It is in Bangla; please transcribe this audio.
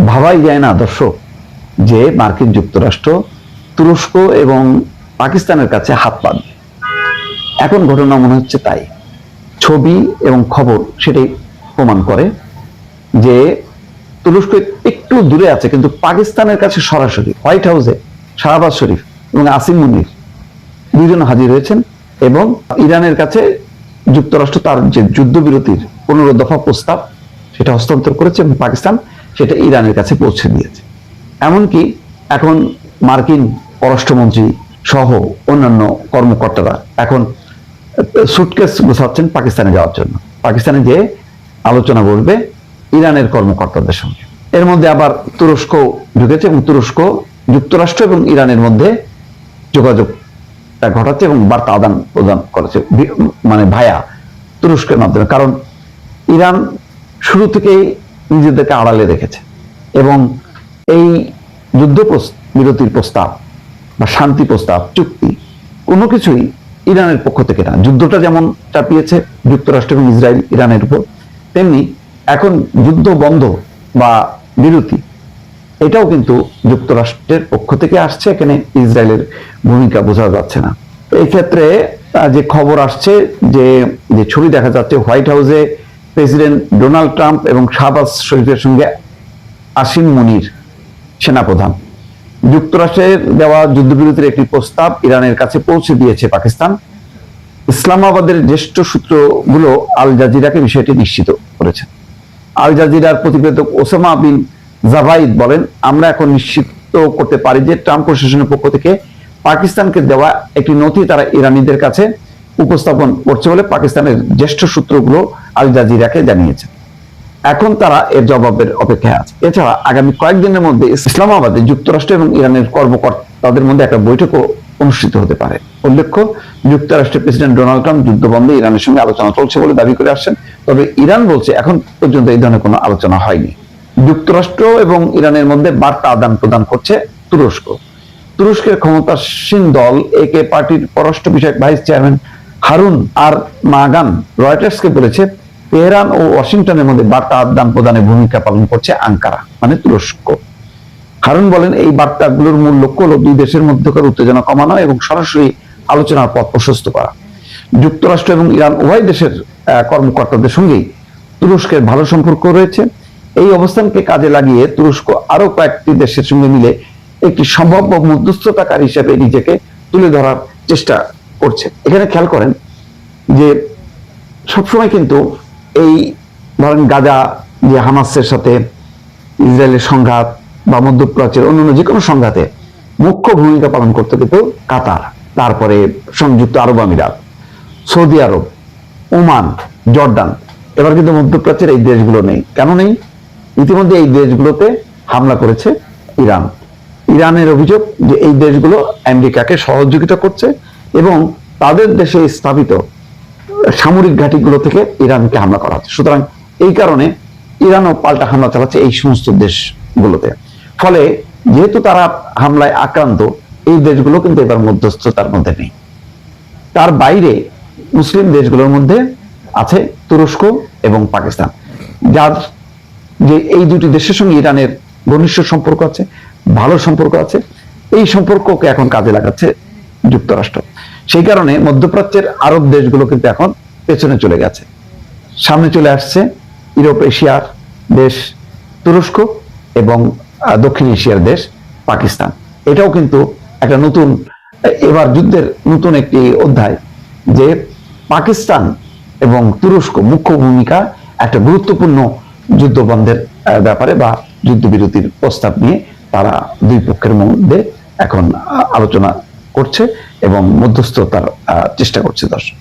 ভাবাই যায় না দর্শক যে মার্কিন যুক্তরাষ্ট্র তুরস্ক এবং পাকিস্তানের কাছে হাত পাতবে। এখন ঘটনা মনে হচ্ছে তাই। ছবি এবং খবর সেটাই প্রমাণ করে যে তুরস্ক একটু দূরে আছে, কিন্তু পাকিস্তানের কাছে সরাসরি হোয়াইট হাউসে শাহবাজ শরীফ এবং আসিম মুনির দুইজন হাজির হয়েছেন এবং ইরানের কাছে যুক্তরাষ্ট্র তার যে যুদ্ধবিরতির 15 দফা প্রস্তাব সেটা হস্তান্তর করেছে এবং পাকিস্তান সেটা ইরানের কাছে পৌঁছে দিয়েছে। এমনকি এখন মার্কিন পররাষ্ট্রমন্ত্রী সহ অন্যান্য কর্মকর্তারা এখন সুটকেস গোছাচ্ছেন পাকিস্তানে যাওয়ার জন্য, পাকিস্তানে যে আলোচনা করবে ইরানের কর্মকর্তাদের সঙ্গে। এর মধ্যে আবার তুরস্ক ঢুকেছে এবং তুরস্ক যুক্তরাষ্ট্র এবং ইরানের মধ্যে যোগাযোগ ঘটাচ্ছে এবং বার্তা আদান প্রদান করেছে, মানে ভায়া তুরস্কের মাধ্যমে। কারণ ইরান শুরু থেকেই নিজেদেরকে আড়ালে রেখেছে এবং এই যুদ্ধ বিরতির প্রস্তাব বা শান্তি প্রস্তাব চুক্তি কোনো কিছুই ইরানের পক্ষ থেকে না। যুদ্ধটা যেমন চাপিয়েছে যুক্তরাষ্ট্র এবং ইসরায়েল ইরানের উপর, তেমনি এখন যুদ্ধ বন্ধ বা বিরতি এটাও কিন্তু যুক্তরাষ্ট্রের পক্ষ থেকে আসছে। এখানে ইসরায়েলের ভূমিকা বোঝা যাচ্ছে না। এই ক্ষেত্রে যে খবর আসছে, যে ছবি দেখা যাচ্ছে, হোয়াইট হাউসে প্রেসিডেন্ট ডোনাল্ড ট্রাম্প এবং শাহবাজ শরীফের সঙ্গে আসিম মুনির সেনাপ্রধান যুক্তরাষ্ট্রের দেওয়া যুদ্ধবিরতির একটি প্রস্তাব ইরানের কাছে পৌঁছে দিয়েছে পাকিস্তান। ইসলামাবাদের জ্যেষ্ঠ সূত্রগুলো আল জাজিরাকে বিষয়টি নিশ্চিত করেছে। আল জাজিরার প্রতিবেদক ওসামা বিন জাভাইদ বলেন, আমরা এখন নিশ্চিত করতে পারি যে ট্রাম্প প্রশাসনের পক্ষ থেকে পাকিস্তানকে দেওয়া একটি নথি তারা ইরানিদের কাছে উপস্থাপন করছে বলে পাকিস্তানের জ্যেষ্ঠ সূত্রগুলো আল জাজিরাকে জানিয়েছে। এখন তারা এর জবাবের অপেক্ষায় আছে। এছাড়া আগামী কয়েকদিনের মধ্যে ইসলামাবাদে যুক্তরাষ্ট্র এবং ইরানের কর্মকর্তাদের মধ্যে একটা বৈঠকও অনুষ্ঠিত হতে পারে। উল্লেখ্য, যুক্তরাষ্ট্রের প্রেসিডেন্ট ডোনাল্ড ট্রাম্প যুদ্ধ বন্ধে ইরানের সঙ্গে আলোচনা চলছে বলে দাবি করে আসছেন, তবে ইরান বলছে এখন পর্যন্ত এই ধরনের কোনো আলোচনা হয়নি। যুক্তরাষ্ট্র এবং ইরানের মধ্যে বার্তা আদান প্রদান করছে তুরস্ক। তুরস্কের ক্ষমতাসীন দল একে পার্টির পররাষ্ট্র বিষয়ক ভাইস চেয়ারম্যান হারুন আর মাগান রয়টার্সকে বলেছে, তেহরান ও ওয়াশিংটনের মধ্যে বার্তা আদান প্রদানে ভূমিকা পালন করছে আঙ্কারা, মানে তুরস্ক। হারুন বলেন, এই বার্তাগুলোর মূল লক্ষ্য হলো দুই দেশের মধ্যকার উত্তেজনা কমানো এবং সরাসরি আলোচনার পথ প্রশস্ত করা। যুক্তরাষ্ট্র এবং ইরান উভয় দেশের কর্মকর্তাদের সঙ্গেই তুরস্কের ভালো সম্পর্ক রয়েছে। এই অবস্থানকে কাজে লাগিয়ে তুরস্ক আরো কয়েকটি দেশের সঙ্গে মিলে একটি সম্ভাব্য মধ্যস্থতাকারী হিসেবে নিজেকে তুলে ধরার চেষ্টা করছে। এখানে খেয়াল করেন যে সবসময় কিন্তু এই ধরেন গাজা যে হামাসের সাথে ইসরায়েলের সংঘাত বা মধ্যপ্রাচ্যের অন্যান্য যে কোনো সংঘাতে মুখ্য ভূমিকা পালন করতে কিন্তু কাতার, তারপরে সংযুক্ত আরব আমিরাত, সৌদি আরব, ওমান, জর্ডান। এবার কিন্তু মধ্যপ্রাচ্যের এই দেশগুলো নেই। কেন নেই? ইতিমধ্যে এই দেশগুলোতে হামলা করেছে ইরান। ইরানের অভিযোগ যে এই দেশগুলো আমেরিকাকে সহযোগিতা করছে এবং তাদের দেশে স্থাপিত সামরিক ঘাঁটিগুলো থেকে ইরানকে হামলা করা হচ্ছে। সুতরাং এই কারণে ইরানও পাল্টা হামলা চালাচ্ছে এই সমস্ত দেশগুলোতে। ফলে যেহেতু তারা হামলায় আক্রান্ত, এই দেশগুলো কিন্তু এবার মধ্যস্থতার মধ্যে নেই। তার বাইরে মুসলিম দেশগুলোর মধ্যে আছে তুরস্ক এবং পাকিস্তান, যার যে এই দুটি দেশের সঙ্গে ইরানের ঘনিষ্ঠ সম্পর্ক আছে, ভালো সম্পর্ক আছে। এই সম্পর্ককে এখন কাজে লাগাচ্ছে যুক্তরাষ্ট্র। সেই কারণে মধ্যপ্রাচ্যের আরব দেশগুলো কিন্তু এখন পেছনে চলে গেছে, সামনে চলে আসছে ইউরোপ এশিয়ার দেশ তুরস্ক এবং দক্ষিণ এশিয়ার দেশ পাকিস্তান। এটাও কিন্তু একটা নতুন, এবার যুদ্ধের নতুন একটি অধ্যায়, যে পাকিস্তান এবং তুরস্ক মুখ্য ভূমিকা একটা গুরুত্বপূর্ণ যুদ্ধ বন্ধের ব্যাপারে বা যুদ্ধবিরতির প্রস্তাব নিয়ে তারা দুই পক্ষের মধ্যে এখন আলোচনা করছে এবং মধ্যস্থতার চেষ্টা করছে। দর্শক।